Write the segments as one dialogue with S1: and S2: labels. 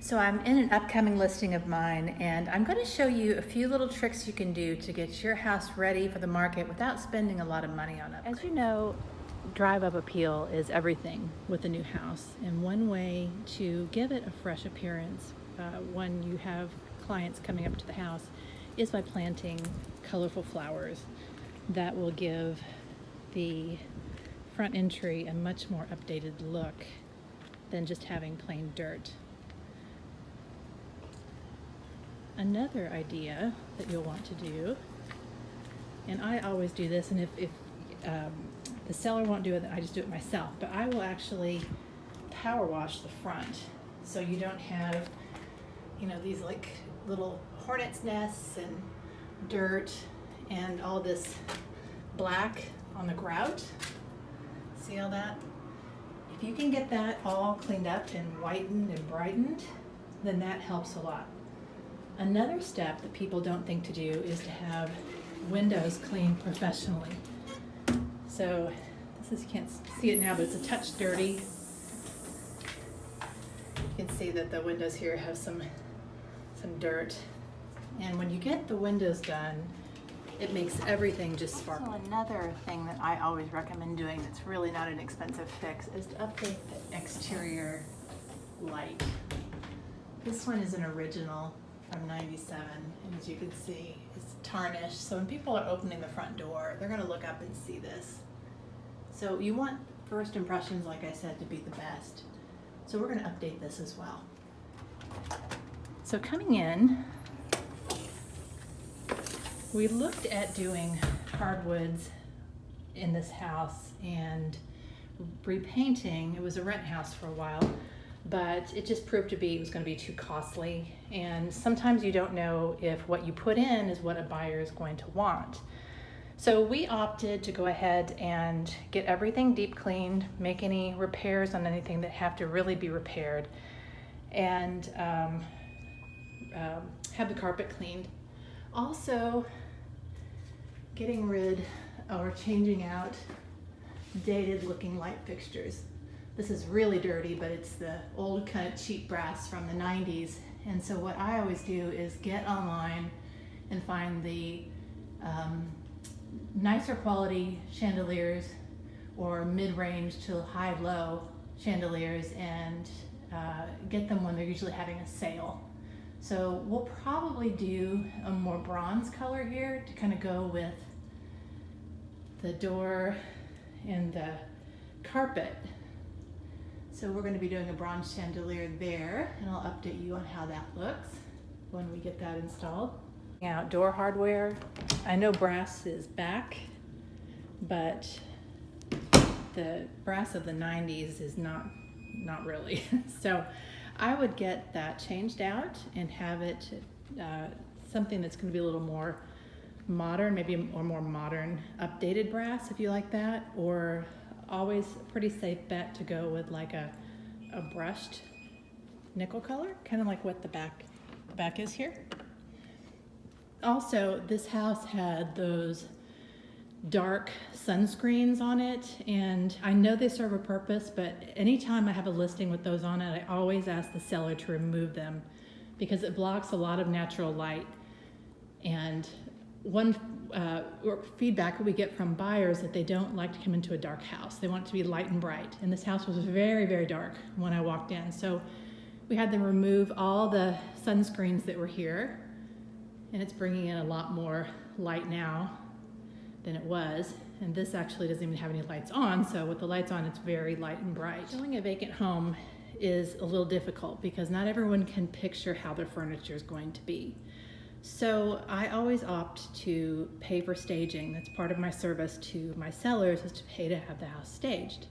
S1: So I'm in an upcoming listing of mine, and I'm going to show you a few little tricks you can do to get your house ready for the market without spending a lot of money on it. As you know, drive-up appeal is everything with a new house, and one way to give it a fresh appearance when you have clients coming up to the house is by planting colorful flowers that will give the front entry a much more updated look than just having plain dirt. Another idea that you'll want to do, and I always do this, and if the seller won't do it, I just do it myself, but I will actually power wash the front so you don't have, these like little hornet's nests and dirt and all this black on the grout. See all that? If you can get that all cleaned up and whitened and brightened, then that helps a lot. Another step that people don't think to do is to have windows cleaned professionally. So this is, you can't see it now, but it's a touch dirty. You can see that the windows here have some dirt. And when you get the windows done, it makes everything just sparkle. So another thing that I always recommend doing that's really not an expensive fix is to update the exterior light. This one is an original from '97, and as you can see, it's tarnished. So when people are opening the front door, they're going to look up and see this. So you want first impressions, like I said, to be the best. So we're going to update this as well. So coming in, we looked at doing hardwoods in this house and repainting. It was a rent house for a while, but it just proved to be, it was going to be too costly. And sometimes you don't know if what you put in is what a buyer is going to want. So we opted to go ahead and get everything deep cleaned, make any repairs on anything that have to really be repaired, and have the carpet cleaned. Also, getting rid or changing out dated looking light fixtures. This is really dirty, but it's the old kind of cheap brass from the 90s. And so what I always do is get online and find the nicer quality chandeliers or mid-range to high-low chandeliers and get them when they're usually having a sale. So we'll probably do a more bronze color here to kind of go with the door and the carpet. So we're going to be doing a bronze chandelier there, and I'll update you on how that looks when we get that installed. Outdoor hardware, I know brass is back, but the brass of the 90s is not really. So I would get that changed out and have it something that's going to be a little more modern, maybe a more modern updated brass if you like that, or always a pretty safe bet to go with like a brushed nickel color, kind of like what the back is here. Also, this house had those dark sunscreens on it, and I know they serve a purpose, but anytime I have a listing with those on it, I always ask the seller to remove them because it blocks a lot of natural light. And one feedback that we get from buyers that they don't like to come into a dark house. They want it to be light and bright, and this house was very, very dark when I walked in. So we had them remove all the sunscreens that were here, and it's bringing in a lot more light now than it was. And this actually doesn't even have any lights on, so with the lights on, it's very light and bright. Showing a vacant home is a little difficult because not everyone can picture how their furniture is going to be. So I always opt to pay for staging. That's part of my service to my sellers, is to pay to have the house staged.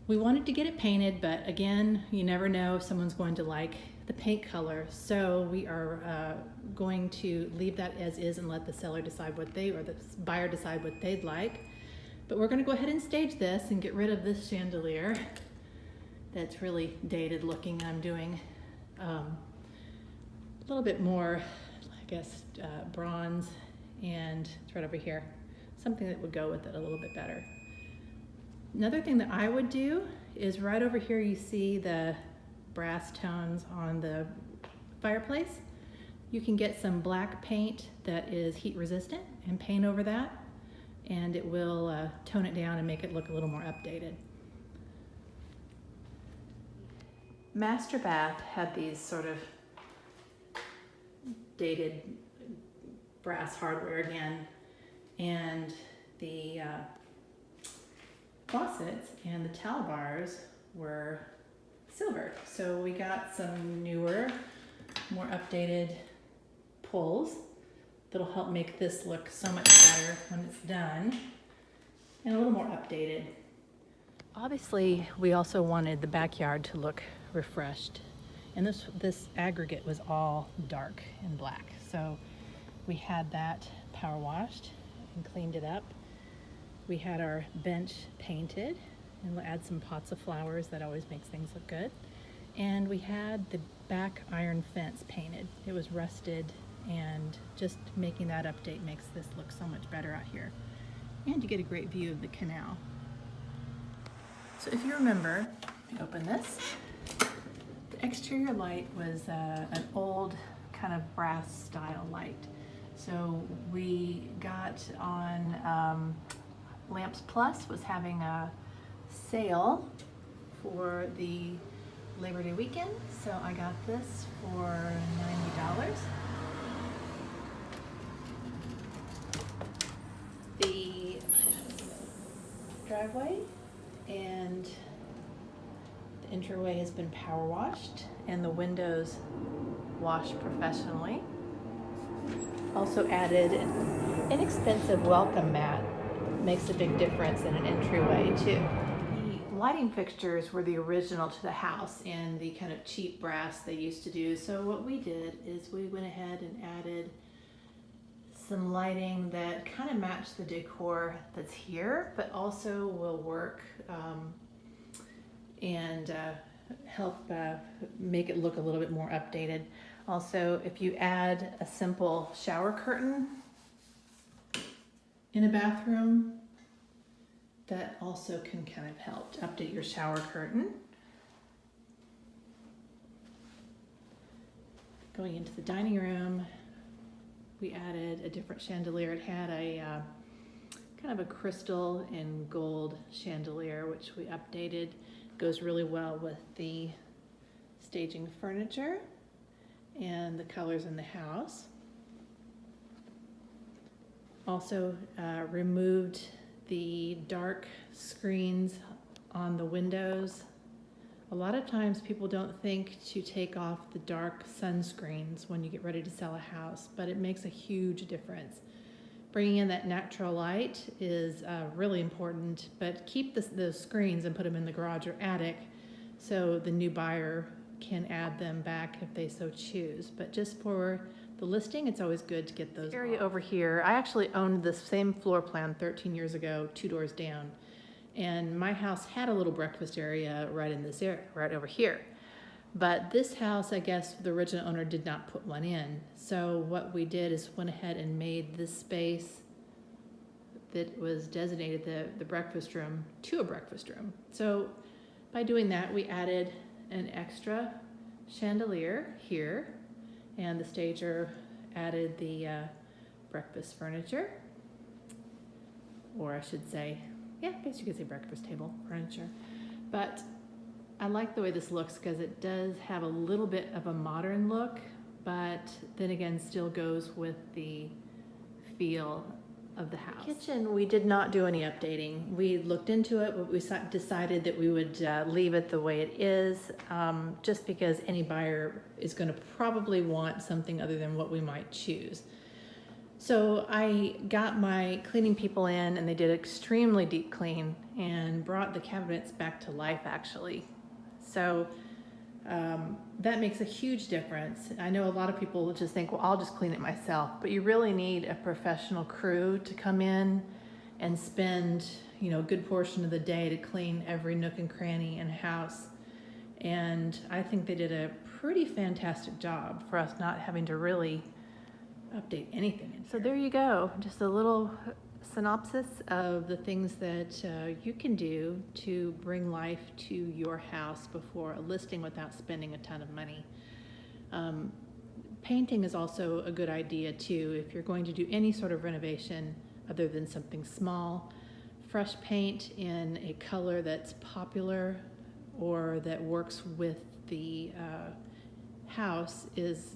S1: We wanted to get it painted, but again, you never know if someone's going to like the paint color. So we are going to leave that as is and let the seller decide or the buyer decide what they'd like. But we're going to go ahead and stage this and get rid of this chandelier that's really dated looking. I'm doing a little bit more, I guess, bronze, and it's right over here. Something that would go with it a little bit better. Another thing that I would do is right over here you see the brass tones on the fireplace. You can get some black paint that is heat resistant and paint over that, and it will tone it down and make it look a little more updated. Master bath had these sort of dated brass hardware again, and the faucets and the towel bars were silver. So we got some newer, more updated pulls that'll help make this look so much better when it's done, and a little more updated. Obviously, we also wanted the backyard to look refreshed, and this aggregate was all dark and black. So we had that power washed and cleaned it up. We had our bench painted, and we'll add some pots of flowers. That always makes things look good. And we had the back iron fence painted. It was rusted, and just making that update makes this look so much better out here. And you get a great view of the canal. So if you remember, let me open this. The exterior light was an old kind of brass style light. So we got on Lamps Plus was having a sale for the Labor Day weekend. So I got this for $90. The driveway and the entryway has been power washed, and the windows washed professionally. Also added an inexpensive welcome mat. Makes a big difference in an entryway too. The lighting fixtures were the original to the house and the kind of cheap brass they used to do. So what we did is we went ahead and added some lighting that kind of matched the decor that's here, but also will work and help make it look a little bit more updated. Also, if you add a simple shower curtain in a bathroom, that also can kind of help to update your shower curtain. Going into the dining room, we added a different chandelier. It had a kind of a crystal and gold chandelier, which we updated. Goes really well with the staging furniture and the colors in the house. Also removed the dark screens on the windows. A lot of times people don't think to take off the dark sunscreens when you get ready to sell a house, but it makes a huge difference. Bringing in that natural light is really important, but keep those screens and put them in the garage or attic so the new buyer can add them back if they so choose. But just for the listing, it's always good to get those. This area over here, I actually owned this same floor plan 13 years ago, 2 doors down. And my house had a little breakfast area right in this area, right over here. But this house, I guess the original owner did not put one in. So what we did is went ahead and made this space that was designated the breakfast room to a breakfast room. So by doing that, we added an extra chandelier here, and the stager added the breakfast furniture, or I should say, yeah, I guess you could say breakfast table furniture. But I like the way this looks because it does have a little bit of a modern look, but then again still goes with the feel of the house. The kitchen, we did not do any updating. We looked into it, but we decided that we would leave it the way it is, just because any buyer is going to probably want something other than what we might choose. So I got my cleaning people in, and they did an extremely deep clean and brought the cabinets back to life, actually. So that makes a huge difference. I know a lot of people just think, well, I'll just clean it myself, but you really need a professional crew to come in and spend, a good portion of the day to clean every nook and cranny in a house. And I think they did a pretty fantastic job for us not having to really update anything. So there you go, just a little synopsis of the things that you can do to bring life to your house before a listing without spending a ton of money. Painting is also a good idea too if you're going to do any sort of renovation other than something small. Fresh paint in a color that's popular or that works with the house is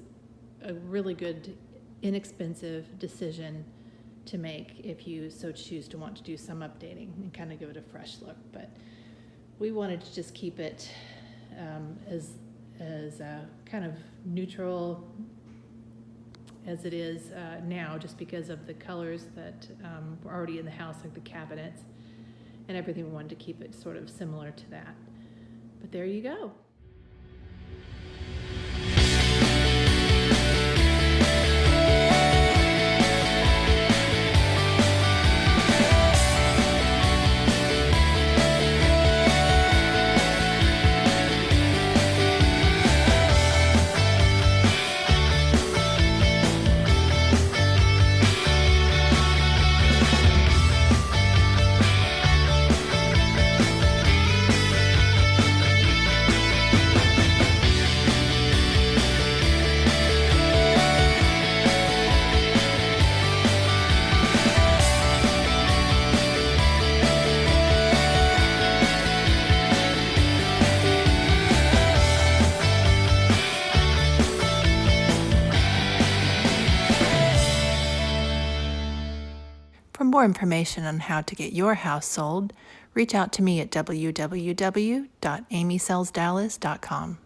S1: a really good, inexpensive decision to make if you so choose to want to do some updating and kind of give it a fresh look. But we wanted to just keep it as kind of neutral as it is now, just because of the colors that were already in the house, like the cabinets and everything. We wanted to keep it sort of similar to that. But there you go.
S2: For more information on how to get your house sold, reach out to me at www.amysellsdallas.com.